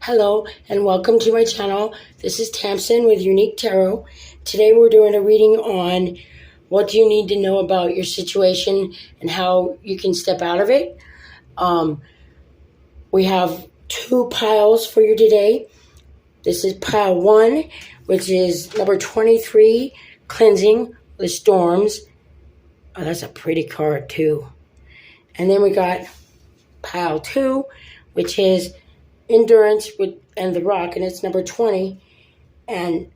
Hello and welcome to my channel. This is Tamsin with Unique Tarot. Today we're doing a reading on what do you need to know about your situation and how you can step out of it. We have two piles for you today. This is pile 1, which is number 23, Cleansing the Storms. Oh, that's a pretty card too. And then we got pile 2, which is Endurance and the Rock, and it's number 20. And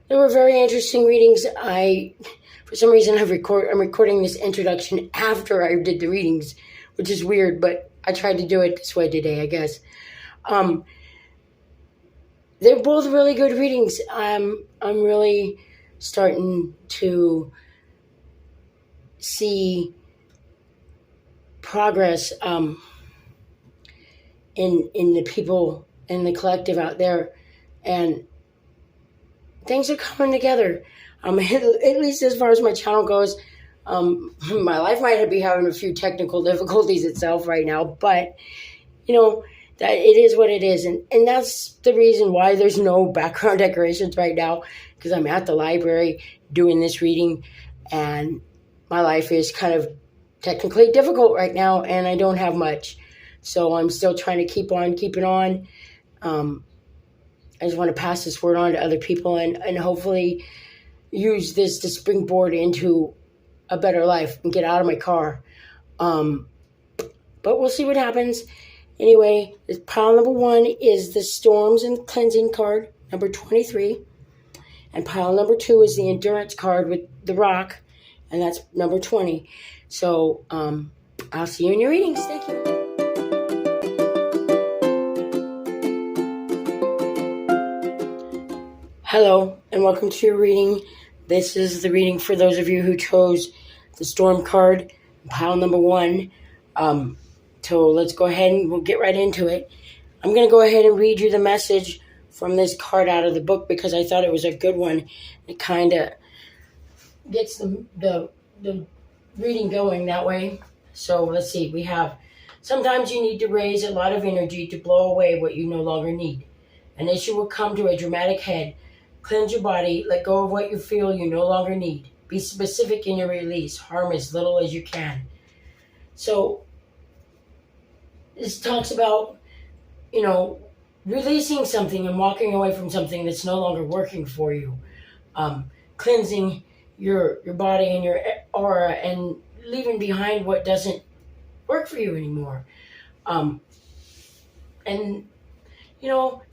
they were very interesting readings. For some reason, I'm recording this introduction after I did the readings, which is weird, but I tried to do it this way today, I guess. They're both really good readings. I'm really starting to see progress in the people in the collective out there, and things are coming together. At least as far as my channel goes. My life might be having a few technical difficulties itself right now, but that it is what it is, and that's the reason why there's no background decorations right now, because I'm at the library doing this reading, and my life is kind of technically difficult right now, and I don't have much. So I'm still trying to keep on keeping on. I just want to pass this word on to other people and hopefully use this to springboard into a better life and get out of my car. But we'll see what happens. Anyway, pile number 1 is the Storms and Cleansing card, number 23. And pile number 2 is the Endurance card with the Rock, and that's number 20. So I'll see you in your readings. Thank you. Hello, and welcome to your reading. This is the reading for those of you who chose the Storm card, pile number 1. So let's go ahead and we'll get right into it. I'm going to go ahead and read you the message from this card out of the book because I thought it was a good one. It kind of gets the reading going that way. So let's see. We have, sometimes you need to raise a lot of energy to blow away what you no longer need. An issue will come to a dramatic head. Cleanse your body. Let go of what you feel you no longer need. Be specific in your release. Harm as little as you can. So this talks about, releasing something and walking away from something that's no longer working for you. Cleansing your body and your aura and leaving behind what doesn't work for you anymore. And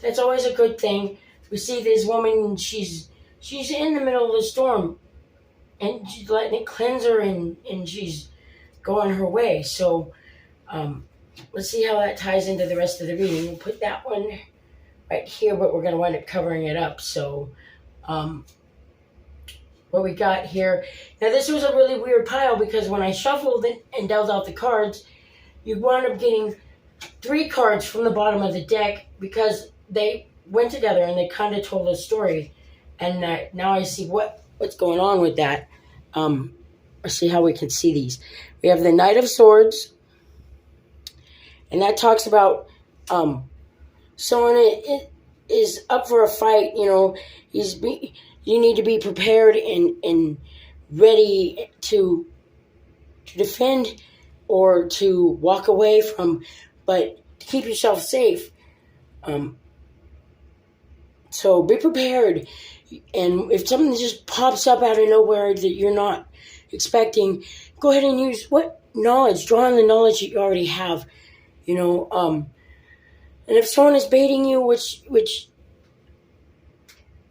that's always a good thing. We see this woman, she's in the middle of the storm, and she's letting it cleanse her, and she's going her way. So let's see how that ties into the rest of the reading. We'll put that one right here, but we're going to wind up covering it up. So what we got here, now this was a really weird pile because when I shuffled it and dealt out the cards, you wound up getting 3 cards from the bottom of the deck because they went together and they kind of told a story, and now I see what's going on with that. Let's see how we can see these. We have the Knight of Swords, and that talks about someone is up for a fight. You need to be prepared and ready to defend or to walk away from, but to keep yourself safe. So be prepared, and if something just pops up out of nowhere that you're not expecting, go ahead and use draw on the knowledge that you already have, and if someone is baiting you, which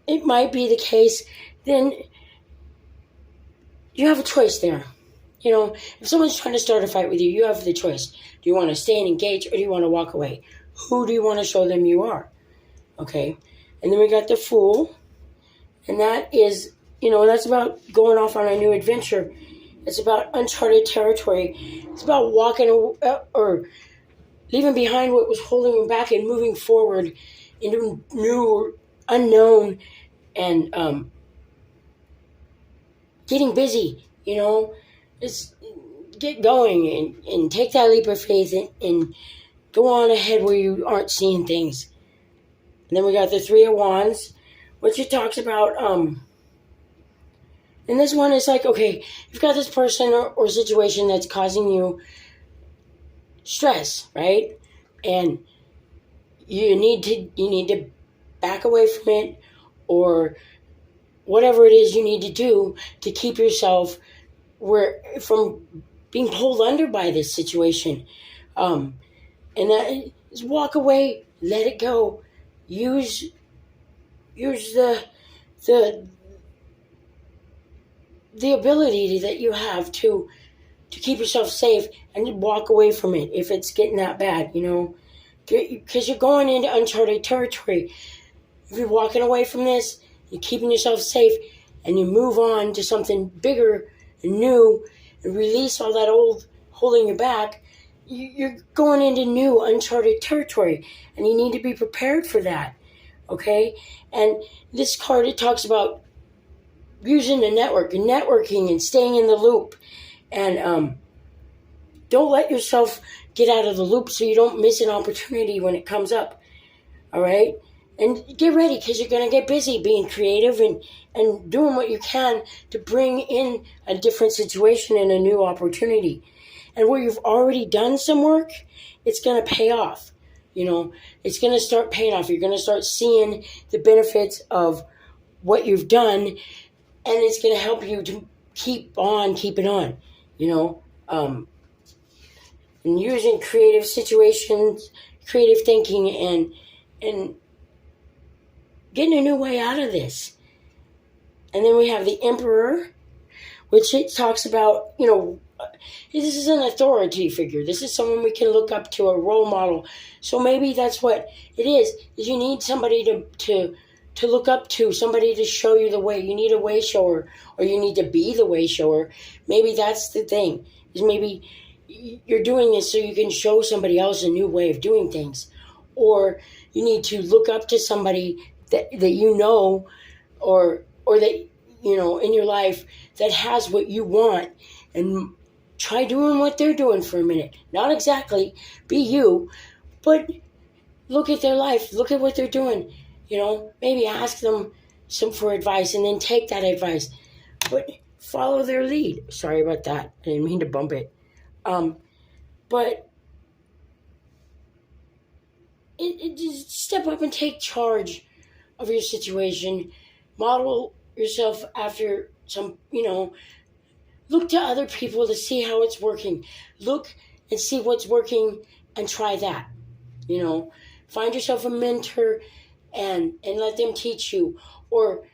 it might be the case, then you have a choice there. If someone's trying to start a fight with you, you have the choice. Do you want to stay and engage, or do you want to walk away? Who do you want to show them you are? Okay. And then we got the Fool, and that is, that's about going off on a new adventure. It's about uncharted territory. It's about walking or leaving behind what was holding you back and moving forward into new, unknown, and getting busy. Just get going and take that leap of faith and go on ahead where you aren't seeing things. And then we got the Three of Wands, which it talks about, and this one is like, okay, you've got this person or situation that's causing you stress, right? And you need to back away from it, or whatever it is you need to do to keep yourself from being pulled under by this situation. And that is walk away, let it go. Use the ability that you have to keep yourself safe and walk away from it if it's getting that bad, because you're going into uncharted territory. If you're walking away from this, you're keeping yourself safe, and you move on to something bigger and new and release all that old holding you back, you're going into new uncharted territory, and you need to be prepared for that, okay? And this card, it talks about using the network and networking and staying in the loop, and don't let yourself get out of the loop so you don't miss an opportunity when it comes up, all right? And get ready, because you're going to get busy being creative and doing what you can to bring in a different situation and a new opportunity. And where you've already done some work, it's going to pay off. It's going to start paying off. You're going to start seeing the benefits of what you've done, and it's going to help you to keep on keeping on, and using creative situations, creative thinking, and getting a new way out of this. And then we have the Emperor, which it talks about, this is an authority figure. This is someone we can look up to, a role model. So maybe that's what it is you need somebody to look up to, somebody to show you the way. You need a way shower, or you need to be the way shower. Maybe that's the thing, is maybe you're doing this so you can show somebody else a new way of doing things. Or you need to look up to somebody that or that, in your life that has what you want, and try doing what they're doing for a minute. Not exactly be you, but look at their life, look at what they're doing, maybe ask them for advice, and then take that advice, but follow their lead. Sorry about that, I didn't mean to bump it. But it just step up and take charge of your situation. Model yourself after some, look to other people to see how it's working. Look and see what's working and try that. Find yourself a mentor and let them teach you, or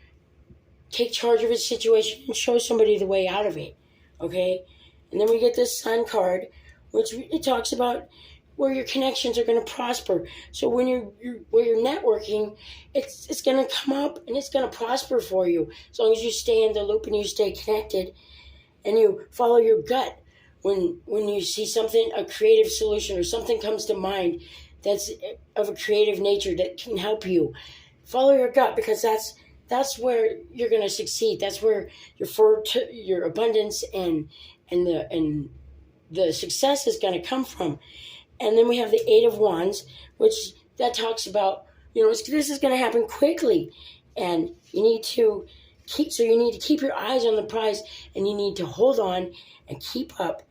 take charge of a situation and show somebody the way out of it. Okay? And then we get this Sun card, which it talks about where your connections are going to prosper. So when where you're networking, it's going to come up and it's going to prosper for you, as long as you stay in the loop and you stay connected and you follow your gut. When you see something, a creative solution or something comes to mind that's of a creative nature that can help you, follow your gut, because that's where you're going to succeed. That's where your abundance and the success is going to come from. And then we have the Eight of Wands, which that talks about, this is going to happen quickly, and you need to keep your eyes on the prize, and you need to hold on and keep up.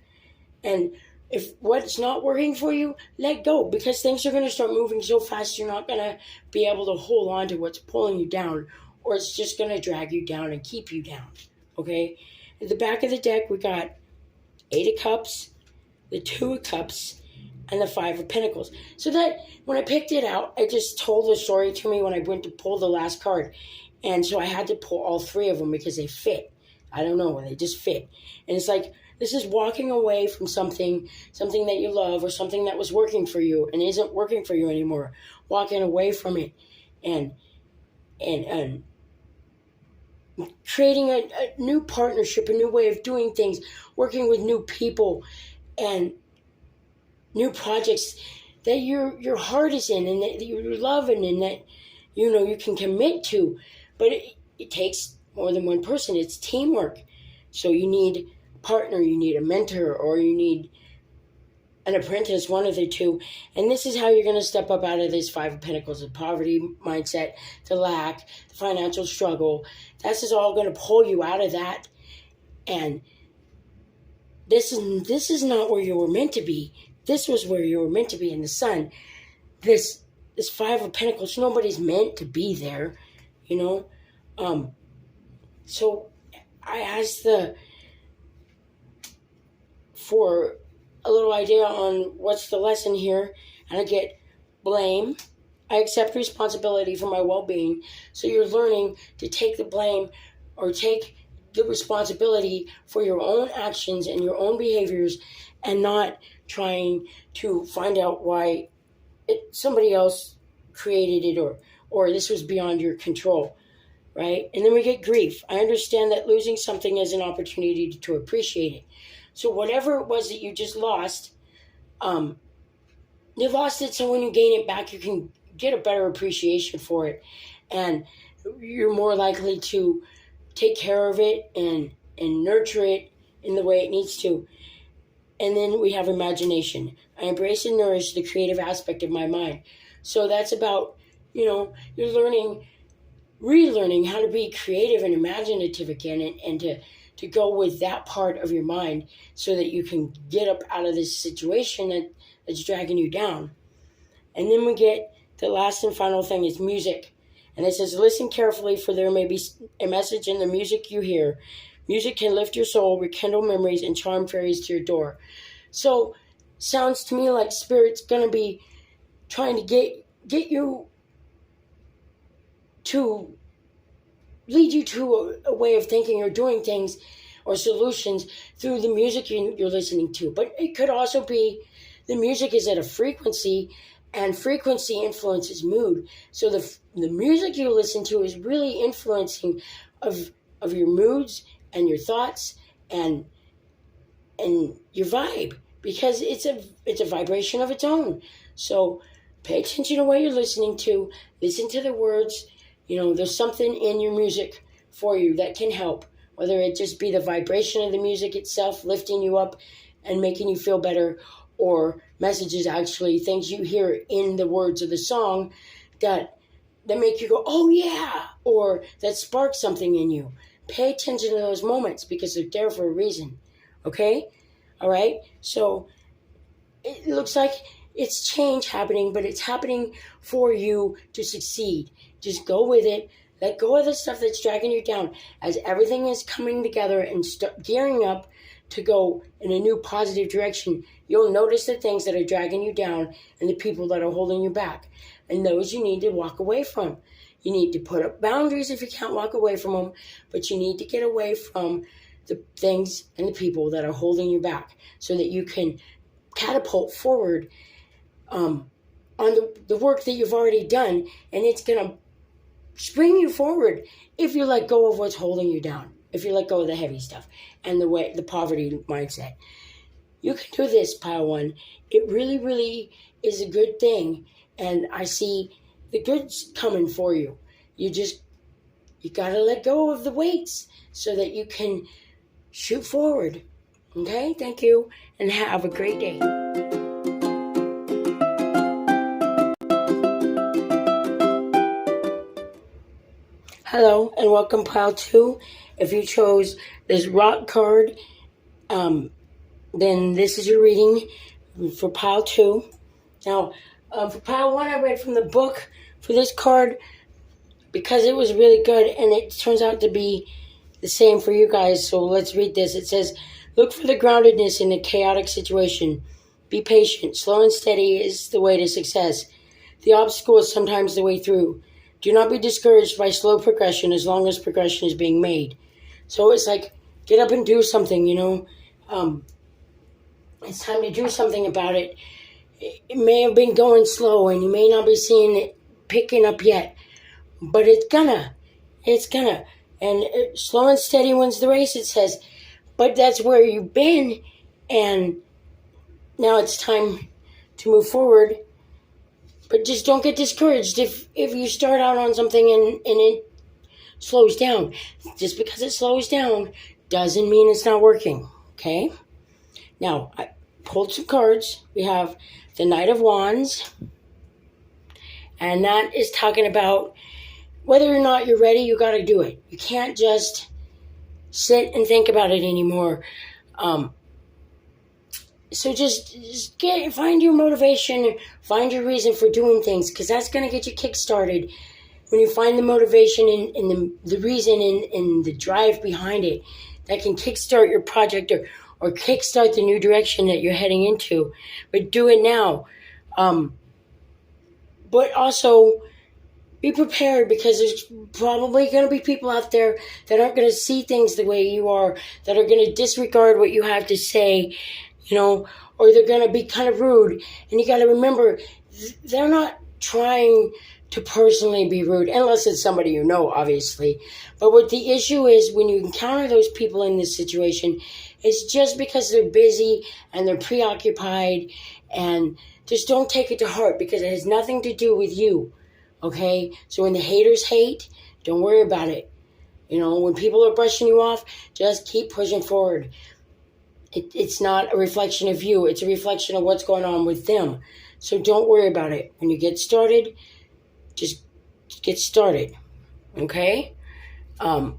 And if what's not working for you, let go, because things are going to start moving so fast you're not going to be able to hold on to what's pulling you down, or it's just going to drag you down and keep you down, okay? At the back of the deck, we got Eight of Cups, the Two of Cups, and the Five of Pentacles. So that, when I picked it out, it just told the story to me when I went to pull the last card. And so I had to pull all three of them because they fit. I don't know, they just fit. And it's like, this is walking away from something that you love, or something that was working for you and isn't working for you anymore. Walking away from it and creating a new partnership, a new way of doing things, working with new people and new projects that your heart is in and that you're loving and that you can commit to. But it takes more than one person. It's teamwork. So you need a partner, you need a mentor, or you need an apprentice, one of the two. And this is how you're going to step up out of this Five of Pentacles, the poverty mindset, the lack, the financial struggle. This is all going to pull you out of that. And this is not where you were meant to be. This was where you were meant to be in the sun. This Five of Pentacles, nobody's meant to be there, you know. So I asked for a little idea on what's the lesson here, and I get blame. I accept responsibility for my well-being. So you're learning to take the blame or take the responsibility for your own actions and your own behaviors, and not trying to find out why somebody else created it or this was beyond your control, right? And then we get grief. I understand that losing something is an opportunity to appreciate it. So whatever it was that you just lost, you lost it, so when you gain it back, you can get a better appreciation for it. And you're more likely to take care of it and nurture it in the way it needs to. And then we have imagination. I embrace and nourish the creative aspect of my mind. So that's about, you're relearning how to be creative and imaginative again, and to go with that part of your mind so that you can get up out of this situation that's dragging you down. And then we get the last and final thing is music. And it says, listen carefully, for there may be a message in the music you hear. Music can lift your soul, rekindle memories, and charm fairies to your door. So, sounds to me like Spirit's going to be trying to get you to lead you to a way of thinking or doing things or solutions through the music you're listening to. But it could also be the music is at a frequency, and frequency influences mood. So the music you listen to is really influencing of your moods and your thoughts and your vibe, because it's a vibration of its own. So pay attention to what you're listening to. Listen to the words. There's something in your music for you that can help, whether it just be the vibration of the music itself lifting you up and making you feel better, or messages, actually things you hear in the words of the song that make you go, oh yeah, or that spark something in you. Pay attention to those moments, because they're there for a reason. Okay? All right? So it looks like it's change happening, but it's happening for you to succeed. Just go with it. Let go of the stuff that's dragging you down, as everything is coming together and gearing up to go in a new positive direction. You'll notice the things that are dragging you down and the people that are holding you back. And those you need to walk away from. You need to put up boundaries if you can't walk away from them, but you need to get away from the things and the people that are holding you back so that you can catapult forward on the work that you've already done, and it's going to spring you forward if you let go of what's holding you down, if you let go of the heavy stuff and the poverty mindset. You can do this, Pile 1. It really, really is a good thing, and I see the good's coming for you. You got to let go of the weights so that you can shoot forward. Okay? Thank you, and have a great day. Hello, and welcome, Pile 2. If you chose this rock card, then this is your reading for Pile 2. Now, for Pile 1, I read from the book for this card because it was really good, and it turns out to be the same for you guys. So let's read this. It says, look for the groundedness in a chaotic situation. Be patient. Slow and steady is the way to success. The obstacle is sometimes the way through. Do not be discouraged by slow progression as long as progression is being made. So it's like, get up and do something, It's time to do something about it. It may have been going slow and you may not be seeing it picking up yet, but it's gonna. And slow and steady wins the race, it says. But that's where you've been, and now it's time to move forward. But just don't get discouraged if you start out on something and it slows down. Just because it slows down doesn't mean it's not working, okay? Now, pulled some cards. We have the Knight of Wands, and that is talking about whether or not you're ready, you got to do it. You can't just sit and think about it anymore. So just find your motivation, find your reason for doing things, because that's going to get you kick-started. When you find the motivation and the reason and the drive behind it, that can kickstart your project or kickstart the new direction that you're heading into. But do it now. But also be prepared, because there's probably going to be people out there that aren't going to see things the way you are, that are going to disregard what you have to say, or they're going to be kind of rude. And you got to remember, they're not trying to personally be rude, unless it's somebody you know, obviously. But what the issue is, when you encounter those people in this situation, it's just because they're busy and they're preoccupied, and just don't take it to heart, because it has nothing to do with you. Okay? So when the haters hate, don't worry about it. When people are brushing you off, just keep pushing forward. It's not a reflection of you. It's a reflection of what's going on with them. So don't worry about it. When you get started, just get started. Okay? And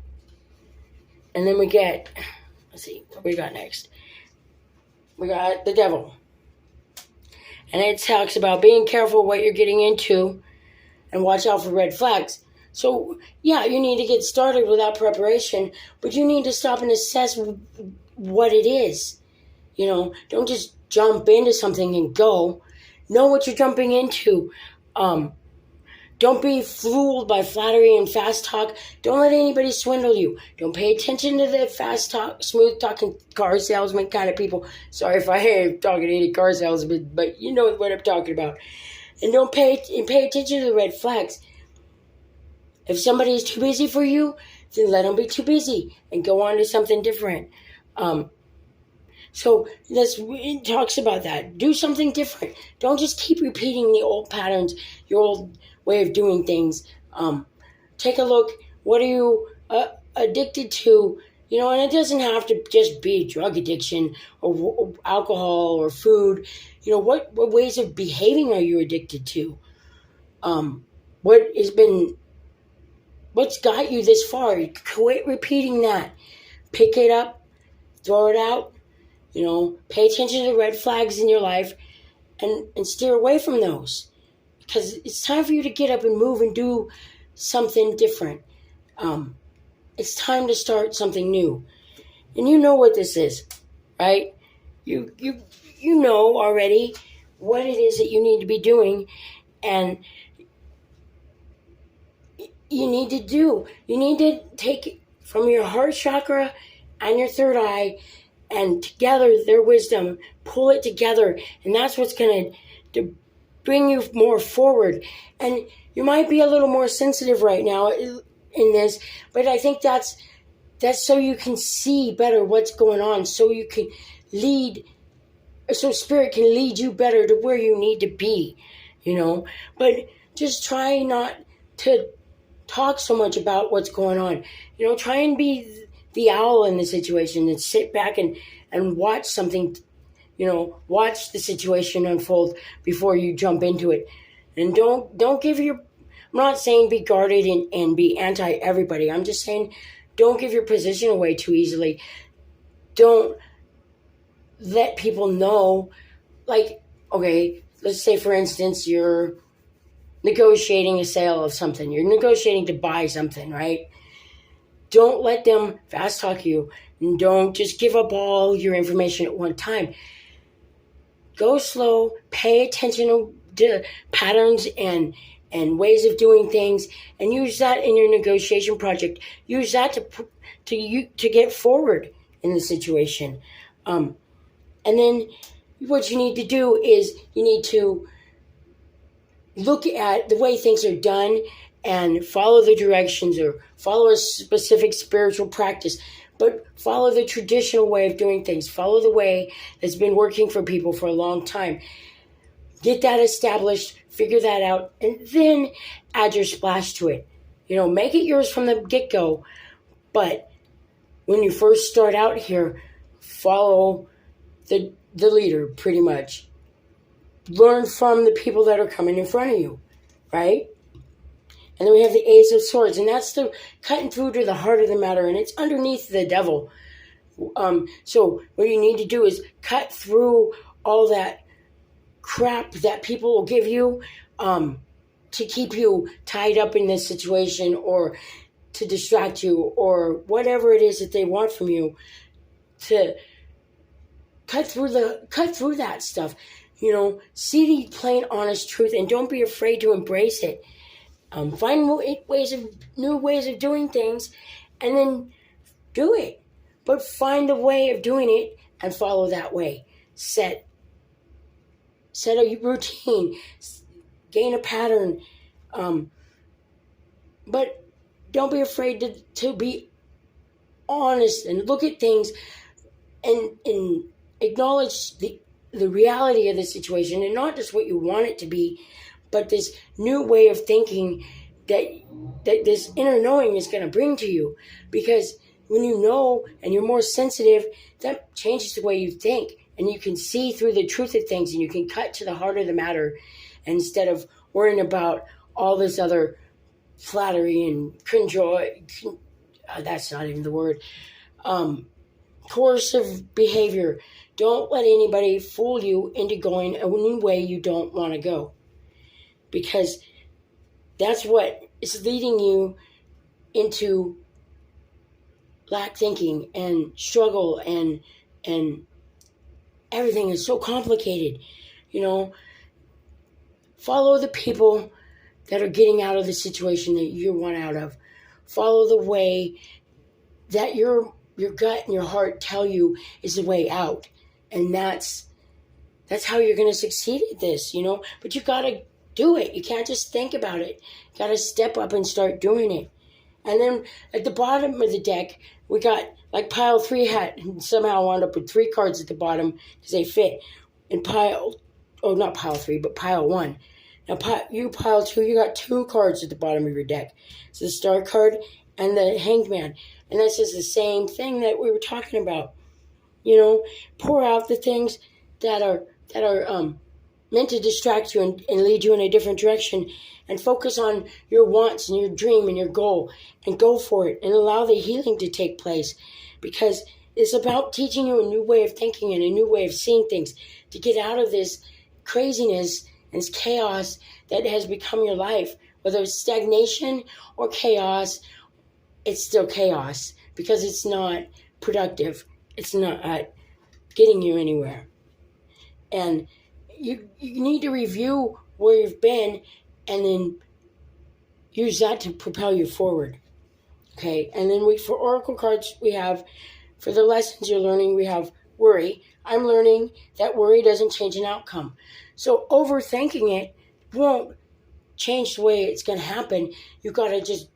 then we get, let's see, what we got next? We got the devil. And it talks about being careful what you're getting into and watch out for red flags. So, yeah, you need to get started without preparation, but you need to stop and assess what it is. Don't just jump into something and go. Know what you're jumping into. Don't be fooled by flattery and fast talk. Don't let anybody swindle you. Don't pay attention to the fast talk, smooth talking car salesman kind of people. Sorry if I am talking to any car salesman, but you know what I'm talking about. And don't pay attention to the red flags. If somebody is too busy for you, then let them be too busy and go on to something different. So it talks about that. Do something different. Don't just keep repeating the old patterns, your old way of doing things. Take a look. What are you addicted to? And it doesn't have to just be drug addiction or alcohol or food. What ways of behaving are you addicted to? What's got you this far? Quit repeating that. Pick it up, throw it out. Pay attention to the red flags in your life and steer away from those. Because it's time for you to get up and move and do something different. It's time to start something new. And you know what this is, right? You know already what it is that you need to be doing, and you need to take it from your heart chakra and your third eye, and together their wisdom, pull it together, and that's what's going to bring you more forward. And you might be a little more sensitive right now in this, but I think that's so you can see better what's going on, so you can so Spirit can lead you better to where you need to be, But just try not to talk so much about what's going on. Try and be the owl in the situation and sit back and watch something, watch the situation unfold before you jump into it. And don't give I'm not saying be guarded and be anti everybody. I'm just saying don't give your position away too easily. Don't let people know, okay, let's say for instance, you're negotiating a sale of something. You're negotiating to buy something, right? Don't let them fast talk you. And don't just give up all your information at one time. Go slow. Pay attention to patterns and ways of doing things, and use that in your negotiation project. Use that to get forward in the situation. And then what you need to do is you need to look at the way things are done and follow the directions, or follow a specific spiritual practice, but follow the traditional way of doing things. Follow the way that's been working for people for a long time. Get that established, figure that out, and then add your splash to it. Make it yours from the get-go, but when you first start out here, follow the the leader, pretty much. Learn from the people that are coming in front of you, right? And then we have the Ace of Swords, and that's the cutting through to the heart of the matter, and it's underneath the devil. So what you need to do is cut through all that crap that people will give you to keep you tied up in this situation, or to distract you, or whatever it is that they want from you. To cut through that stuff. See the plain, honest truth, and don't be afraid to embrace it. Find new ways of doing things, and then do it. But find a way of doing it and follow that way. Set a routine, gain a pattern, but don't be afraid to be honest and look at things and acknowledge the reality of the situation, and not just what you want it to be, but this new way of thinking that this inner knowing is going to bring to you. Because when you know and you're more sensitive, that changes the way you think, and you can see through the truth of things, and you can cut to the heart of the matter instead of worrying about all this other flattery and that's not even the word. Coercive behavior. Don't let anybody fool you into going a new way you don't want to go, because that's what is leading you into lack thinking and struggle, and everything is so complicated. Follow the people that are getting out of the situation that you want out of. Follow the way that your gut and your heart tell you is the way out. And that's how you're going to succeed at this, But you got to do it. You can't just think about it. You got to step up and start doing it. And then at the bottom of the deck, we got like pile 3 had somehow wound up with 3 cards at the bottom because they fit. And not pile 3, but pile 1. Now pile 2, you got 2 cards at the bottom of your deck. It's the Star card and the Hanged Man. And that's just the same thing that we were talking about. Pour out the things that are meant to distract you and lead you in a different direction, and focus on your wants and your dream and your goal, and go for it, and allow the healing to take place, because it's about teaching you a new way of thinking and a new way of seeing things to get out of this craziness and this chaos that has become your life. Whether it's stagnation or chaos, it's still chaos, because it's not productive. It's not getting you anywhere. And you need to review where you've been, and then use that to propel you forward. Okay, and then for Oracle cards, we have, for the lessons you're learning, we have worry. I'm learning that worry doesn't change an outcome. So overthinking it won't change the way it's going to happen. You've got to just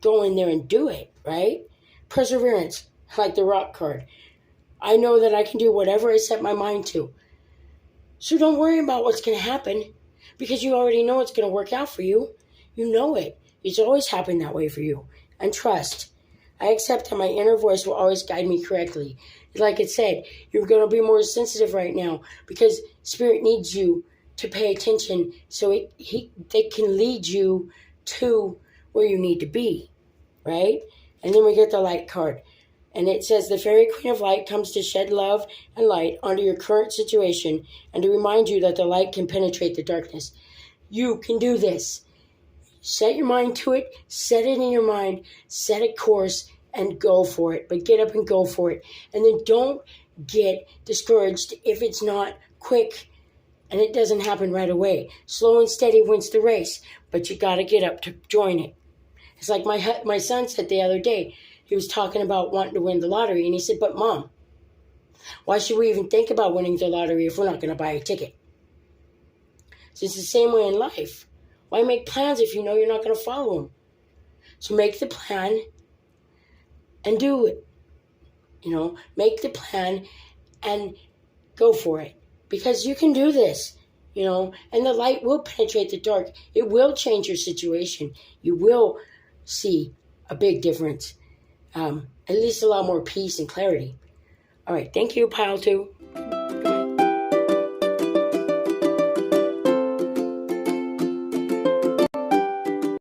go in there and do it, right? Perseverance, like the Rock card. I know that I can do whatever I set my mind to. So don't worry about what's going to happen, because you already know it's going to work out for you. You know it. It's always happened that way for you. And trust. I accept that my inner voice will always guide me correctly. Like it said, you're going to be more sensitive right now, because Spirit needs you to pay attention so they can lead you to where you need to be, right? And then we get the Light card. And it says, the Fairy Queen of Light comes to shed love and light onto your current situation and to remind you that the light can penetrate the darkness. You can do this. Set your mind to it. Set it in your mind. Set a course and go for it. But get up and go for it. And then don't get discouraged if it's not quick and it doesn't happen right away. Slow and steady wins the race, but you got to get up to join it. It's like my son said the other day. He was talking about wanting to win the lottery, and he said, but Mom, why should we even think about winning the lottery if we're not going to buy a ticket? So it's the same way in life. Why make plans if you know you're not going to follow them? So make the plan and do it. Make the plan and go for it, because you can do this, and the light will penetrate the dark. It will change your situation. You will see a big difference. At least a lot more peace and clarity. All right. Thank you, Pile 2.